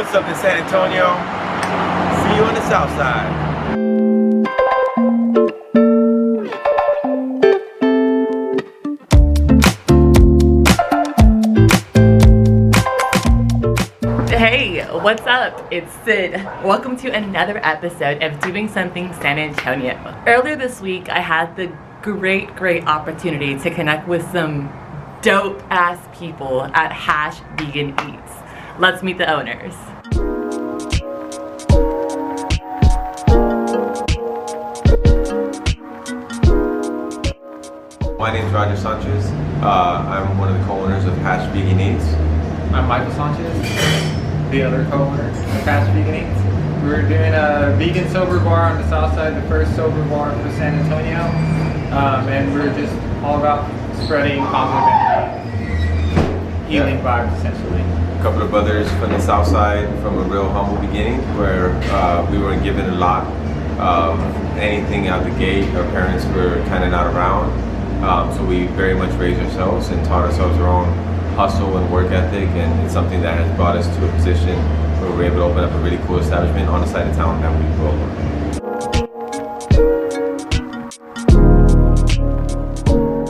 doing something, San Antonio. See you on the south side. Hey, what's up? It's Sid. Welcome to another episode of Doing Something San Antonio. Earlier this week, I had the great opportunity to connect with some dope ass people at Hash Vegan Eats. Let's meet the owners. My name is Roger Sanchez. I'm one of the co-owners of Hash Vegan Eats. I'm Michael Sanchez, the other co-owner of Hash Vegan Eats. We're doing a vegan sober bar on the south side, the first sober bar for San Antonio. And we're just all about spreading positive energy, healing vibes essentially. A couple of brothers from the south side from a real humble beginning where we weren't given a lot of anything out the gate. Our parents were kind of not around. So we very much raised ourselves and taught ourselves our own hustle and work ethic, and it's something that has brought us to a position where we're able to open up a really cool establishment on the side of town that we grew up with.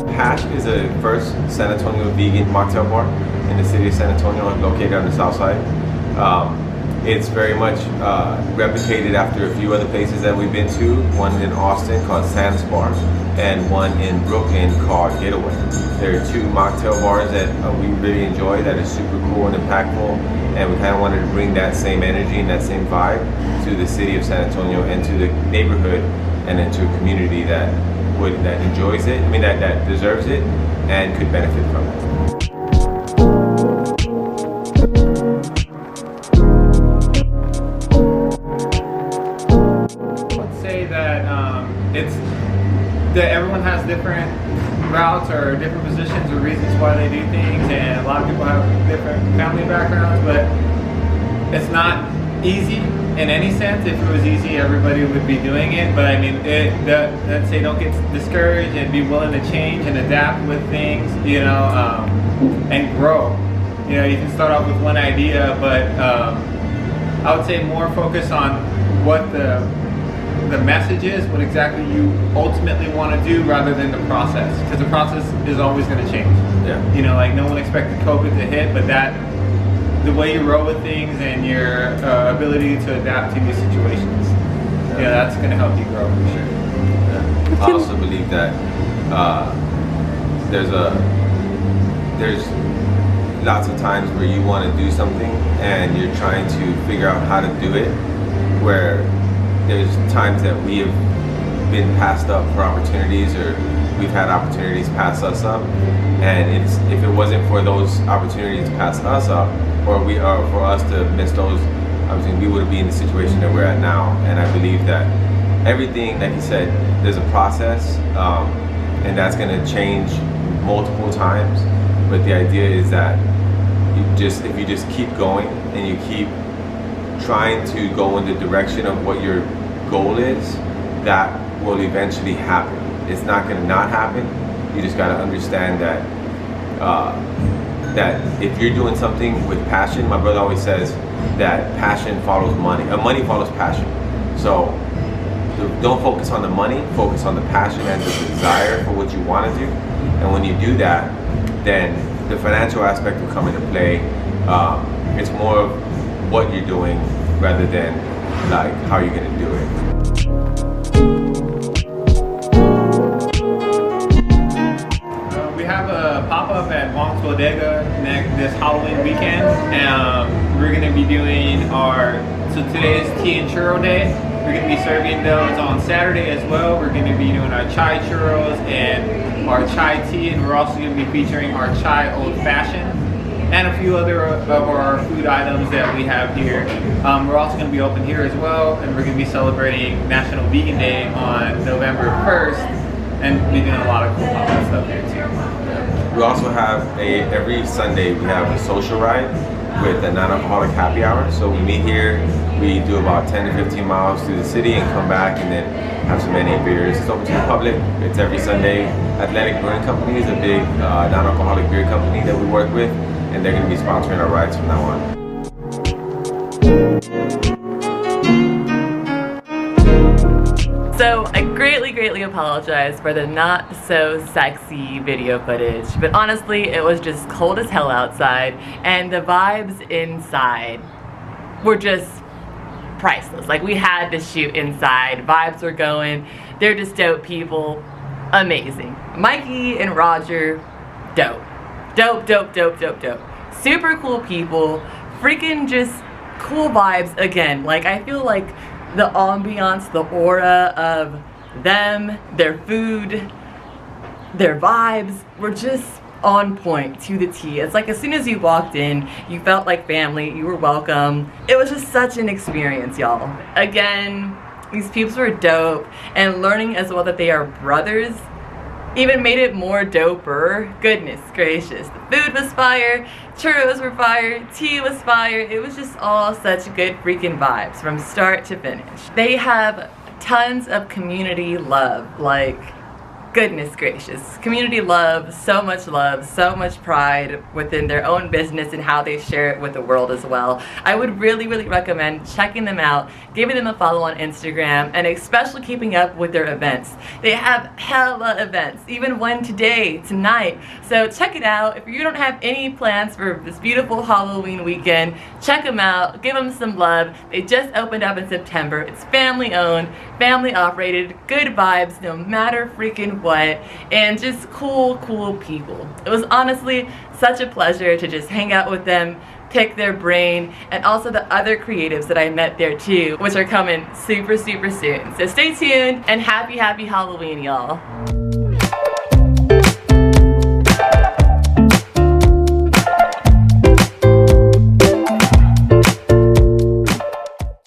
Hash is a first San Antonio vegan mocktail bar in the city of San Antonio, located on the south side. It's very much replicated after a few other places that we've been to. One in Austin called Sam's Bar, and one in Brooklyn called Getaway. There are two mocktail bars that we really enjoy that are super cool and impactful, and we kind of wanted to bring that same energy and that same vibe to the city of San Antonio and to the neighborhood and into a community that enjoys it, that deserves it and could benefit from it. Let's say that that everyone has different routes or different positions or reasons why they do things, and a lot of people have different family backgrounds, but it's not easy in any sense. If it was easy, everybody would be doing it, but I mean, let's say don't get discouraged and be willing to change and adapt with things, and grow. You can start off with one idea, but I would say more focus on what the message is, what exactly you ultimately want to do, rather than the process, because the process is always going to change. Yeah. Like no one expected COVID to hit, but the way you roll with things and your ability to adapt to new situations, that's going to help you grow for sure. Yeah. I also believe that there's lots of times where you want to do something and you're trying to figure out how to do it, where there's times that we have been passed up for opportunities, or we've had opportunities pass us up, and if it wasn't for those opportunities to pass us up, or for us to miss those opportunities, we wouldn't be in the situation that we're at now. And I believe that everything, like you said, there's a process, and that's going to change multiple times. But the idea is that if you just keep going and you keep trying to go in the direction of what your goal is, that will eventually happen. It's not going to not happen. You just got to understand that that if you're doing something with passion, my brother always says that passion follows money. Money follows passion. So don't focus on the money, focus on the passion and the desire for what you want to do. And when you do that, then the financial aspect will come into play. It's more of what you're doing rather than like how you're going to do it. We have a pop-up at Wong's Bodega this Halloween weekend, and we're going to be doing so today is tea and churro day. We're going to be serving those on Saturday as well. We're going to be doing our chai churros and our chai tea, and we're also going to be featuring our chai old fashioned and a few other of our food items that we have here. We're also going to be open here as well, and we're going to be celebrating National Vegan Day on November 1st, and be doing a lot of cool pop-up stuff here too. We also have every Sunday we have a social ride with a non-alcoholic happy hour. So we meet here, we do about 10 to 15 miles through the city and come back and then have some NA beers. It's open to the public. It's every Sunday. Atlantic Brewing Company is a big non-alcoholic beer company that we work with, and they're going to be sponsoring our rides from now on. So I greatly apologize for the not so sexy video footage, but honestly it was just cold as hell outside and the vibes inside were just priceless. Like, we had to shoot inside, vibes were going, they're just dope people, amazing. Mikey and Roger, dope. Dope. Super cool people, freaking just cool vibes again. Like, I feel like the ambiance, the aura of them, their food, their vibes were just on point to the T. It's like as soon as you walked in, you felt like family, you were welcome. It was just such an experience, y'all. Again, these peeps were dope, and learning as well that they are brothers even made it more doper. Goodness gracious. The food was fire, churros were fire, tea was fire. It was just all such good freaking vibes from start to finish. They have tons of community love, like, goodness gracious. Community love, so much pride within their own business and how they share it with the world as well. I would really recommend checking them out, giving them a follow on Instagram, and especially keeping up with their events. They have hella events, even one today, tonight. So check it out. If you don't have any plans for this beautiful Halloween weekend, check them out, give them some love. They just opened up in September. It's family owned, family operated, good vibes no matter freaking what, and just cool people. It was honestly such a pleasure to just hang out with them, pick their brain, and also the other creatives that I met there too, which are coming super soon. So stay tuned, and happy Halloween, y'all.